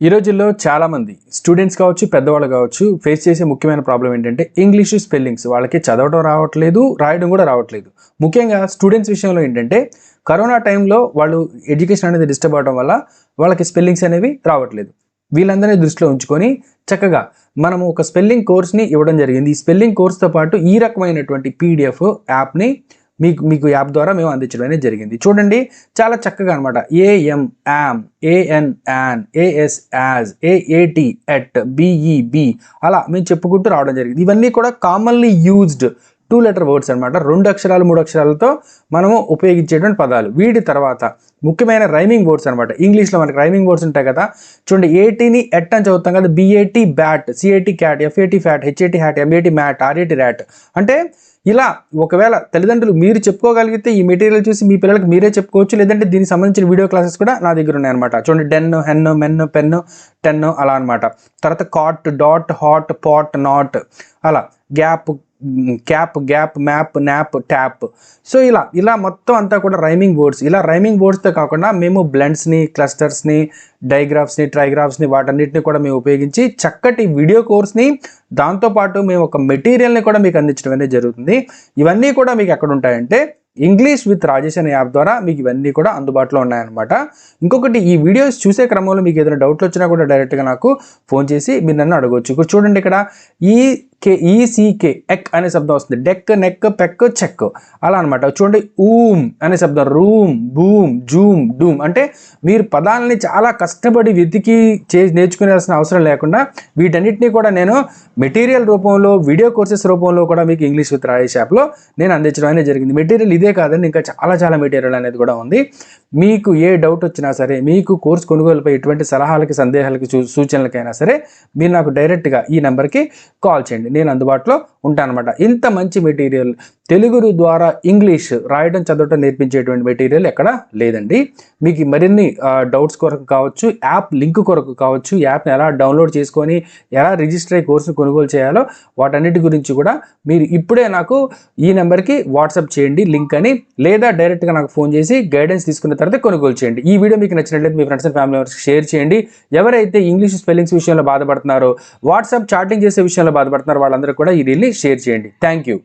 ఈ రోజుల్లో చాలామంది స్టూడెంట్స్ కావచ్చు, పెద్దవాళ్ళు కావచ్చు ఫేస్ చేసే ముఖ్యమైన ప్రాబ్లం ఏంటంటే ఇంగ్లీష్ స్పెల్లింగ్స్. వాళ్ళకి చదవడం రావట్లేదు, రాయడం కూడా రావట్లేదు. ముఖ్యంగా స్టూడెంట్స్ విషయంలో ఏంటంటే కరోనా టైంలో వాళ్ళు ఎడ్యుకేషన్ అనేది డిస్టర్బ్ అవడం వల్ల వాళ్ళకి స్పెల్లింగ్స్ అనేవి రావట్లేదు. వీళ్ళందరినీ దృష్టిలో ఉంచుకొని చక్కగా మనము ఒక స్పెల్లింగ్ కోర్స్ని ఇవ్వడం జరిగింది. ఈ స్పెల్లింగ్ కోర్స్తో పాటు ఈ రకమైనటువంటి పీడిఎఫ్ యాప్ని మీకు యాప్ ద్వారా మేము అందించడం అనేది జరిగింది. చూడండి, చాలా చక్కగా అనమాట. A M am, A N an, A S as, A T at, B E be అలా మేము చెప్పుకుంటూ రావడం జరిగింది. ఇవన్నీ కూడా కామన్లీ యూజ్డ్ 2 లెటర్ వర్డ్స్ అనమాట. 2 అక్షరాలు 3 అక్షరాలతో మనము ఉపయోగించేటువంటి పదాలు. వీటి తర్వాత ముఖ్యమైన రైమింగ్ వర్డ్స్ అనమాట. ఇంగ్లీష్లో మనకి రైమింగ్ వర్డ్స్ ఉంటాయి కదా. చూడండి, ఏటీని ఎట్ అని చదువుతాం కదా. B A T bat, C A T cat, F A T fat, H A T hat, M A T mat, R A T rat. అంటే ఇలా ఒకవేళ తల్లిదండ్రులు మీరు చెప్పుకోగలిగితే ఈ మెటీరియల్ చూసి మీ పిల్లలకి మీరే చెప్పుకోవచ్చు. లేదంటే దీనికి సంబంధించిన వీడియో క్లాసెస్ కూడా నా దగ్గర ఉన్నాయన్నమాట. చూడండి, den, hen, men, pen, ten అలా అనమాట. తర్వాత cot, dot, hot, pot, not, అలా gap, cap, gap, map, nap, tap. So ఇలా మొత్తం అంతా కూడా రైమింగ్ వర్డ్స్. ఇలా రైమింగ్ వర్డ్స్తో కాకుండా మేము బ్లెండ్స్ని, క్లస్టర్స్ని, డైగ్రాఫ్స్ని, ట్రైగ్రాఫ్స్ని వాటన్నిటిని కూడా మేము ఉపయోగించి చక్కటి వీడియో కోర్స్ని, దాంతోపాటు మేము ఒక మెటీరియల్ని కూడా మీకు అందించడం అనేది జరుగుతుంది. ఇవన్నీ కూడా మీకు ఎక్కడ ఉంటాయంటే ఇంగ్లీష్ విత్ రాజేష్ అనే యాప్ ద్వారా మీకు ఇవన్నీ కూడా అందుబాటులో ఉన్నాయన్నమాట. ఇంకొకటి, ఈ వీడియోస్ చూసే క్రమంలో మీకు ఏదైనా డౌట్లు వచ్చినా కూడా డైరెక్ట్గా నాకు ఫోన్ చేసి మీరు నన్ను అడగవచ్చు. ఇక్కడ చూడండి, ఇక్కడ ఈసీకే ఎక్ అనే శబ్దం వస్తుంది. డెక్, నెక్, పెక్, చెక్ అలా అనమాట. చూడండి, ఊమ్ అనే శబ్దం, రూమ్, బూమ్, జూమ్, డూమ్. అంటే మీరు పదాలని చాలా కష్టపడి వెతికి నేర్చుకునేయాల్సిన అవసరం లేకుండా వీటన్నిటినీ కూడా నేను మెటీరియల్ రూపంలో, వీడియో కోర్సెస్ రూపంలో కూడా మీకు ఇంగ్లీష్ విత్ రాజేష్ యాప్లో నేను అందించడం అనేది జరిగింది. మెటీరియల్ ఇదే కాదండి, ఇంకా చాలా మెటీరియల్ అనేది కూడా ఉంది. మీకు ఏ డౌట్ వచ్చినా సరే, మీకు కోర్స్ కొనుగోలుపై ఎటువంటి సలహాలకి, సందేహాలకి, సూచనలకైనా సరే మీరు నాకు డైరెక్ట్గా ఈ నెంబర్కి కాల్ చేయండి. నేను అందుబాటులో ఉంటానన్నమాట. ఇంత మంచి మెటీరియల్ తెలుగు ద్వారా ఇంగ్లీష్ రాయడం, చదవటం నేర్పించేటువంటి మెటీరియల్ ఎక్కడ లేదండి. మీకు మరిన్ని డౌట్స్ కొరకు కావచ్చు, యాప్ లింక్ కొరకు కావచ్చు, యాప్ని ఎలా డౌన్లోడ్ చేసుకొని ఎలా రిజిస్టర్ అయ్యి కోర్సును కొనుగోలు చేయాలో వాటన్నిటి గురించి కూడా మీరు ఇప్పుడే నాకు ఈ నెంబర్కి వాట్సాప్ చేయండి లింక్ అని, లేదా డైరెక్ట్గా నాకు ఫోన్ చేసి గైడెన్స్ తీసుకున్న తర్వాత కొనుగోలు చేయండి. ఈ వీడియో మీకు నచ్చినట్లయితే మీ ఫ్రెండ్స్ అండ్ ఫ్యామిలీ మెంబర్స్కి షేర్ చేయండి. ఎవరైతే ఇంగ్లీష్ స్పెల్లింగ్స్ విషయంలో బాధపడుతున్నారో, వాట్సాప్ చాటింగ్ చేసే విషయంలో బాధపడుతున్నారో వాళ్ళందరూ కూడా ఈ రీల్ని షేర్ చేయండి. Thank you.